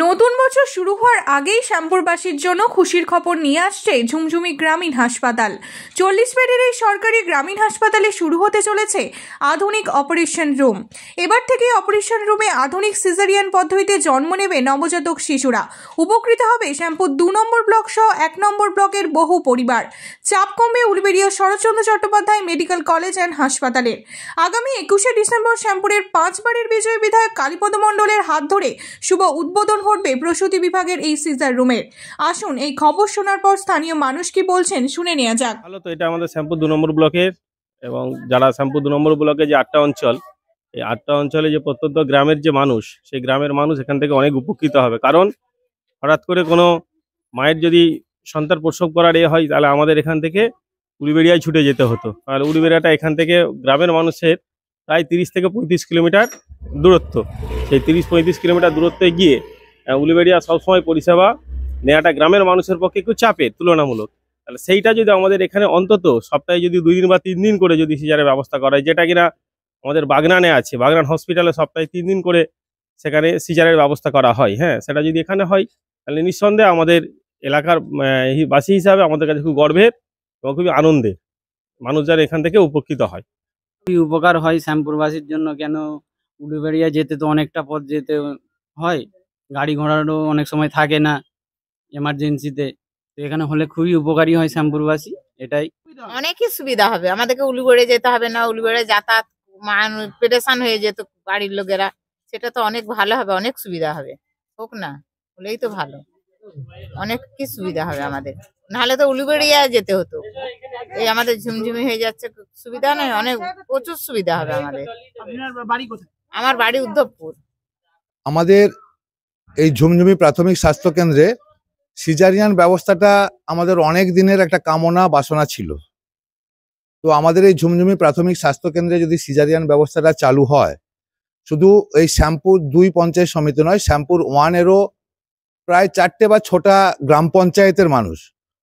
নতুন বছর শুরু হওয়ার আগেই শ্যামপুরবাসীর জন্য খুশির খবর নিয়ে আসছে ঝুমঝুমি গ্রামীণ হাসপাতাল। 40 বেডের এই সরকারি গ্রামীণ হাসপাতালে শুরু হতে চলেছে আধুনিক অপারেশন রুম। এবার থেকে অপারেশন রুমে আধুনিক সিজারিয়ান পদ্ধতিতে জন্ম নেবে নবজাতক শিশুরা। উপকৃত হবে শ্যামপুর 2 নম্বর ব্লক সহ 1 নম্বর ব্লকের বহু পরিবার। চাপ কমবে Uluberia Saratchandra Chattopadhyay medical college and হাসপাতালের। আগামী 21শে ডিসেম্বর শ্যামপুরের 5 বারের বিজয়ী বিধায়ক কালীপদ মণ্ডলের হাত ধরে শুভ উদ্বোধন ঘটবে প্রসূতি বিভাগের এই সিজার রুমের। আসুন এই খবর শোনার পর স্থানীয় মানুষ কি বলছেন শুনে নেওয়া যাক। ভালো তো, এটা আমাদের শ্যামপুর 2 নম্বর ব্লকের এবং যারা শ্যামপুর 2 নম্বর ব্লকে যে 8টা অঞ্চল, এই 8টা অঞ্চলে যে প্রত্যন্ত গ্রামের যে মানুষ, সেই গ্রামের মানুষ এখান থেকে অনেক উপকৃত হবে। কারণ হঠাৎ করে কোনো মায়ের যদি সন্তান প্রসব করার হয়, তাহলে আমাদের এখান থেকে উলুবেড়িয়ায় ছুটে যেতে হতো। আর উলুবেড়িয়াটা এখান থেকে গ্রামের মানুষের প্রায় 30 থেকে 35 কিলোমিটার দূরত্ব। সেই 30-35 কিলোমিটার দূরত্বে গিয়ে উলুবেড়িয়া সবসময় পরিষেবা নেওয়াটা গ্রামের মানুষের পক্ষে একটু চাপের তুলনামূলক। তাহলে সেইটা যদি আমাদের এখানে অন্তত সপ্তাহে যদি 2 দিন বা 3 দিন করে যদি সিজারের ব্যবস্থা করা হয়, যেটা কিনা আমাদের বাগনানে আছে, বাগনান হসপিটালে সপ্তাহে 3 দিন করে সেখানে সিজারের ব্যবস্থা করা হয়, হ্যাঁ, সেটা যদি এখানে হয় তাহলে নিঃসন্দেহে আমাদের এলাকার বাসী হিসাবে আমাদের কাছে খুব গর্বের এবং খুবই আনন্দের। মানুষ যারা এখান থেকে উপকৃত হয়, খুবই উপকার হয় শ্যামপুরবাসীর জন্য। কেন, উলুবেড়িয়া যেতে তো অনেকটা পথ যেতে হয়, গাড়ি ঘোড়ারও অনেক সময় থাকে না এমার্জেন্সিতে। তো এখানে হলে খুবই উপকারী হয় শ্যামপুরবাসী। এটাই অনেকই সুবিধা হবে, আমাদেরকে উলুবেড়িয়া যেতে হবে না, উলুবেড়িয়া যাতায়াত পেরেশান হয়ে যেত বাড়ির লোকেরা, সেটা তো অনেক ভালো হবে, অনেক সুবিধা হবে। হোক না, হলেই তো ভালো, অনেক কি সুবিধা হবে আমাদের। নাহলে তো উলুবেড়িয়া যেতে হতো, এই আমাদের ঝুমঝুমি হয়ে যাচ্ছে, সুবিধা নয়, অনেক প্রচুর সুবিধা হবে আমাদের। আমার বাড়ি উদ্ধবপুর। আমাদের এই ঝুমঝুমি প্রাথমিক স্বাস্থ্য কেন্দ্রে সিজারিয়ান ব্যবস্থাটা আমাদের অনেক দিনের একটা কামনা বাসনা ছিল। তো আমাদের এই ঝুমঝুমি প্রাথমিক স্বাস্থ্য কেন্দ্রে যদি সিজারিয়ান ব্যবস্থাটা চালু হয়, শুধু এই শ্যামপুর 2 পঞ্চায়েত সমিতি নয়, শ্যামপুর 1-এরও প্রায় 4টে বা 6টা গ্রাম পঞ্চায়েতের মানুষ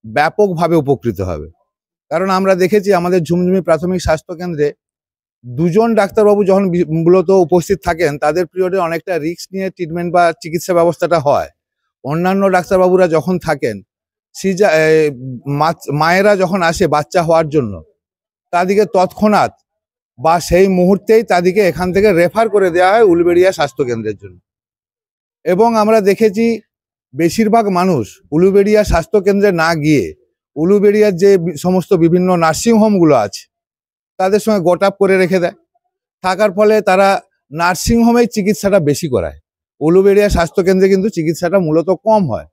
ব্যাপকভাবে উপকৃত হবে। কারণ আমরা দেখেছি আমাদের ঝুমঝুমি প্রাথমিক স্বাস্থ্য কেন্দ্রে 2 জন ডাক্তারবাবু যখন মূলত উপস্থিত থাকেন, তাদের পিরিয়ডে অনেকটা রিস্ক নিয়ে ট্রিটমেন্ট বা চিকিৎসা ব্যবস্থাটা হয়। অন্যান্য ডাক্তারবাবুরা যখন থাকেন, মায়েরা যখন আসে বাচ্চা হওয়ার জন্য, তাদেরকে তৎক্ষণাৎ বা সেই মুহূর্তেই তাদেরকে এখান থেকে রেফার করে দেওয়া হয় উলুবেড়িয়া স্বাস্থ্যকেন্দ্রের জন্য। এবং আমরা দেখেছি বেশিরভাগ মানুষ উলুবেড়িয়া স্বাস্থ্যকেন্দ্রে না গিয়ে উলুবেড়িয়ার যে সমস্ত বিভিন্ন নার্সিংহোমগুলো আছে তাদের সঙ্গে গোটাপ করে রেখে দেয়। থাকার ফলে তারা নার্সিংহোমেই চিকিৎসাটা বেশি করায়, উলুবেড়িয়া স্বাস্থ্যকেন্দ্রে কিন্তু চিকিৎসাটা মূলত কম হয়।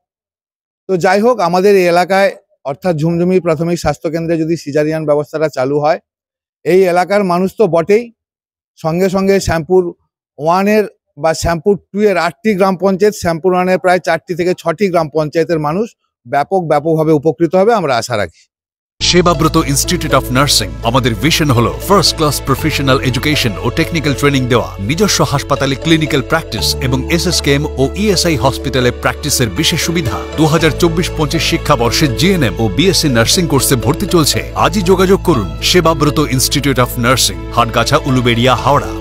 তো যাই হোক, আমাদের এই এলাকায় অর্থাৎ ঝুমঝুমি প্রাথমিক স্বাস্থ্যকেন্দ্রে যদি সিজারিয়ান ব্যবস্থাটা চালু হয়, এই এলাকার মানুষ তো বটেই, সঙ্গে সঙ্গে শ্যামপুর 1-এর বা শ্যামপুর 2-এর 8টি গ্রাম পঞ্চায়েত, শ্যামপুর 1-এর প্রায় 4টি থেকে 6টি গ্রাম পঞ্চায়েতের মানুষ ব্যাপকভাবে উপকৃত হবে আমরা আশা রাখি। সেবাব্রত ইনস্টিটিউট অফ নার্সিং আমাদের ভিশন হলো ফার্স্ট ক্লাস প্রফেশনাল এডুকেশন ও টেকনিক্যাল ট্রেনিং দেওয়া। নিজস্ব হাসপাতালে ক্লিনিক্যাল প্র্যাকটিস এবং এসএসকেএম ও ইএসআই হসপিটালে প্র্যাকটিসের বিশেষ সুবিধা। 2024-25 শিক্ষাবর্ষে জিএনএম ও বিএসসি নার্সিং কোর্সে ভর্তি চলছে। আজই যোগাযোগ করুন Sebabrata institute of nursing, Hatgachha, Uluberia, Howrah.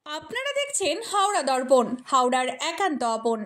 আপনারা দেখছেন হাওড়া দর্পণ, হাওড়ার একান্ত আপন।